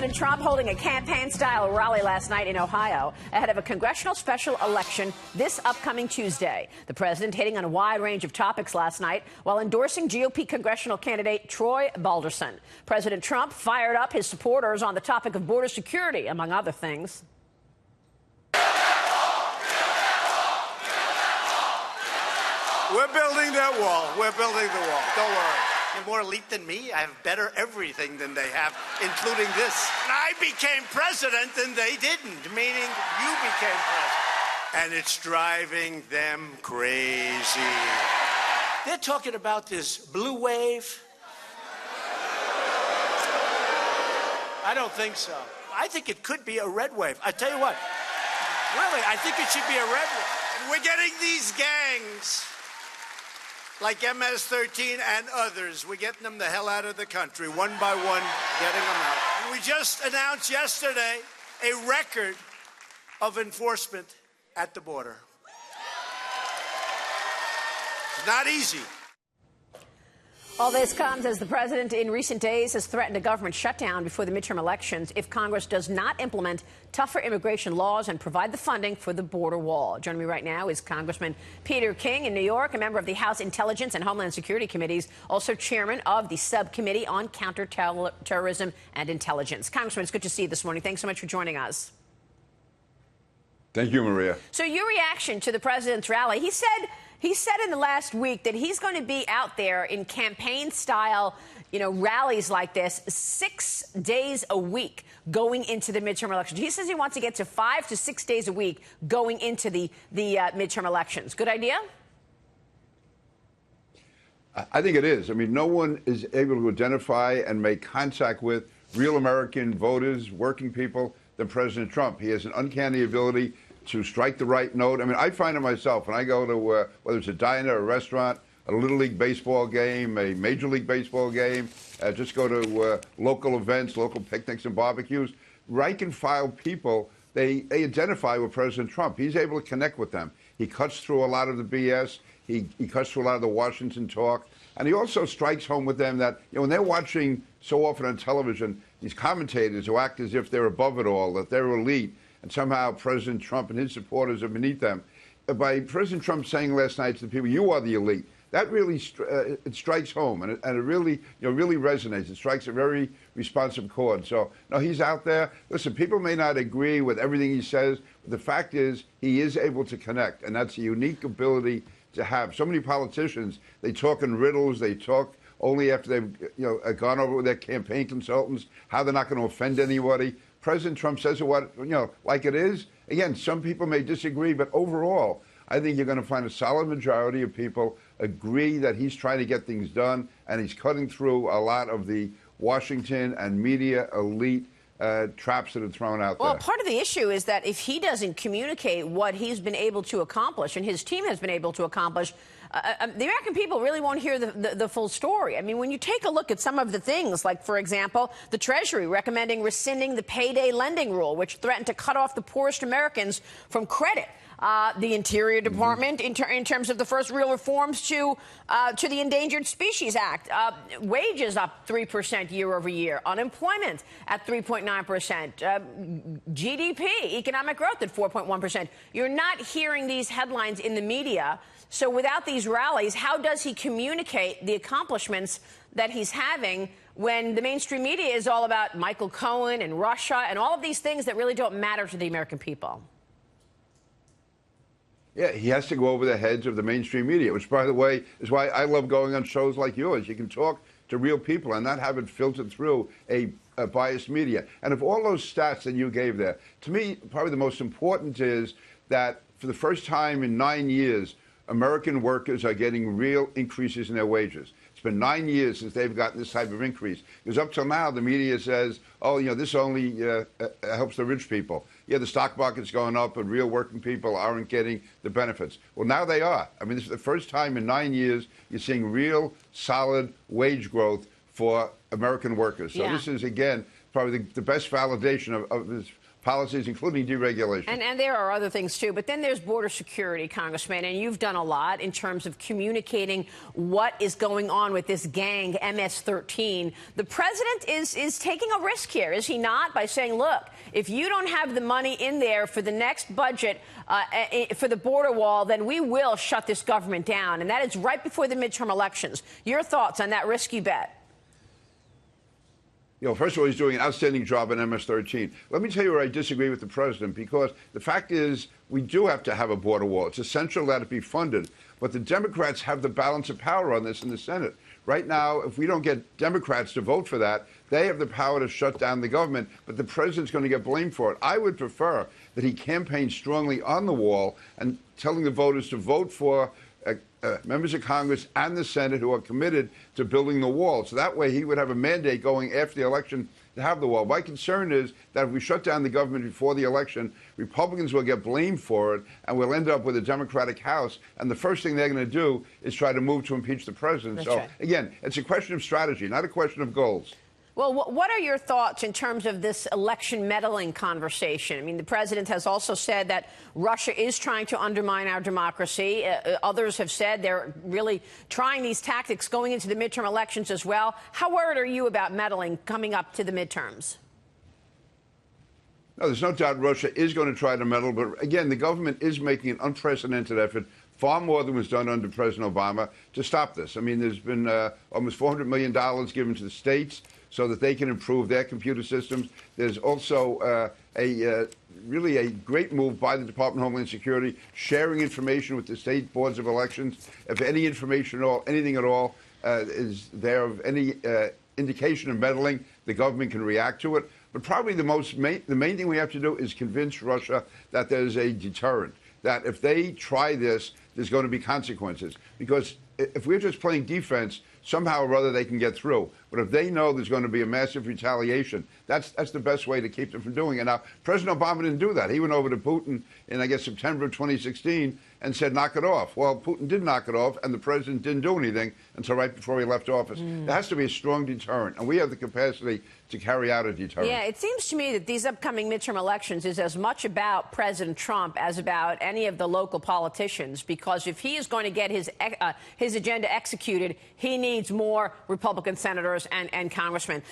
President Trump holding a campaign-style rally last night in Ohio ahead of a congressional special election this upcoming Tuesday. The president hitting on a wide range of topics last night while endorsing GOP congressional candidate Troy Balderson. President Trump fired up his supporters on the topic of border security, among other things. We're building that wall. We're building the wall. Don't worry. You're more elite than me. I have better everything than they have, including this. And I became president and they didn't, meaning you became president. And it's driving them crazy. They're talking about this blue wave. I don't think so. I think it could be a red wave. I tell you what, really, I think it should be a red wave. And we're getting these gangs like MS-13 and others. We're getting them the hell out of the country, one by one, getting them out. And we just announced yesterday a record of enforcement at the border. It's not easy. All this comes as the president in recent days has threatened a government shutdown before the midterm elections if Congress does not implement tougher immigration laws and provide the funding for the border wall. Joining me right now is Congressman Peter King in New York, a member of the House Intelligence and Homeland Security Committees, also chairman of the Subcommittee on Counterterrorism and Intelligence. Congressman, it's good to see you this morning. Thanks so much for joining us. Thank you, Maria. So your reaction to the president's rally, he said in the last week that he's going to be out there in campaign-style, rallies like this 6 days a week going into the midterm elections. He says he wants to get to 5 to 6 days a week going into the midterm elections. Good idea? I think it is. I mean, no one is able to identify and make contact with real American voters, working people, than President Trump. He has an uncanny ability to strike the right note. I mean, I find it myself when I go to, whether it's a diner, a restaurant, a Little League baseball game, a Major League baseball game, just go to local events, local picnics and barbecues, rank and file people, they identify with President Trump. He's able to connect with them. He cuts through a lot of the BS. He cuts through a lot of the Washington talk. And he also strikes home with them that, when they're watching so often on television, these commentators who act as if they're above it all, that they're elite, and somehow President Trump and his supporters are beneath them. By President Trump saying last night to the people, you are the elite, that really it strikes home, and it really, really resonates. It strikes a very responsive chord. So, no, he's out there. Listen, people may not agree with everything he says, but the fact is he is able to connect, and that's a unique ability to have. So many politicians, they talk in riddles, they talk only after they've gone over with their campaign consultants, how they're not going to offend anybody. President Trump says it like it is. Again, some people may disagree, but overall, I think you're going to find a solid majority of people agree that he's trying to get things done, and he's cutting through a lot of the Washington and media elite traps that are thrown out there. Well, part of the issue is that if he doesn't communicate what he's been able to accomplish and his team has been able to accomplish, the American people really won't hear the full story. I mean, when you take a look at some of the things, like, for example, the Treasury recommending rescinding the payday lending rule, which threatened to cut off the poorest Americans from credit. The Interior Department, in terms of the first real reforms to the Endangered Species Act, wages up 3% year over year, unemployment at 3.9%, GDP, economic growth at 4.1%. You're not hearing these headlines in the media. So without these rallies, how does he communicate the accomplishments that he's having when the mainstream media is all about Michael Cohen and Russia and all of these things that really don't matter to the American people? Yeah, he has to go over the heads of the mainstream media, which, by the way, is why I love going on shows like yours. You can talk to real people and not have it filtered through a biased media. And of all those stats that you gave there, to me, probably the most important is that for the first time in 9 years, American workers are getting real increases in their wages. It's been 9 years since they've gotten this type of increase. Because up till now, the media says, oh, this only helps the rich people. Yeah, the stock market's going up, but real working people aren't getting the benefits. Well, now they are. I mean, this is the first time in 9 years you're seeing real, solid wage growth for American workers. So this is, again, probably the best validation of his policies, including deregulation. And there are other things, too. But then there's border security, Congressman, and you've done a lot in terms of communicating what is going on with this gang, MS-13. The president is taking a risk here, is he not, by saying, look, if you don't have the money in there for the next budget for the border wall, then we will shut this government down. And that is right before the midterm elections. Your thoughts on that risky bet? You know, first of all, he's doing an outstanding job on MS-13. Let me tell you where I disagree with the president, because the fact is we do have to have a border wall. It's essential that it be funded. But the Democrats have the balance of power on this in the Senate. Right now, if we don't get Democrats to vote for that, they have the power to shut down the government, but the president's going to get blamed for it. I would prefer that he campaign strongly on the wall and telling the voters to vote for members of Congress and the Senate who are committed to building the wall. So that way he would have a mandate going after the election to have the wall. My concern is that if we shut down the government before the election, Republicans will get blamed for it, and we'll end up with a Democratic House. And the first thing they're going to do is try to move to impeach the president. That's so, right. Again, it's a question of strategy, not a question of goals. Well, what are your thoughts in terms of this election meddling conversation? I mean, the president has also said that Russia is trying to undermine our democracy. Others have said they're really trying these tactics going into the midterm elections as well. How worried are you about meddling coming up to the midterms? No, there's no doubt Russia is going to try to meddle. But again, the government is making an unprecedented effort, far more than was done under President Obama, to stop this. I mean, there's been almost $400 million given to the states so that they can improve their computer systems. There's also really a great move by the Department of Homeland Security, sharing information with the state boards of elections. If any information at all, anything at all, is there of any indication of meddling, the government can react to it. But probably the main thing we have to do is convince Russia that there's a deterrent, that if they try this, there's going to be consequences. Because if we're just playing defense, somehow or other they can get through. But if they know there's going to be a massive retaliation, that's the best way to keep them from doing it. Now, President Obama didn't do that. He went over to Putin in, I guess, September of 2016 and said, knock it off. Well, Putin did knock it off, and the president didn't do anything until right before he left office. There has to be a strong deterrent, and we have the capacity to carry out a deterrent. Yeah, it seems to me that these upcoming midterm elections is as much about President Trump as about any of the local politicians, because if he is going to get his agenda executed, he needs more Republican senators and congressmen.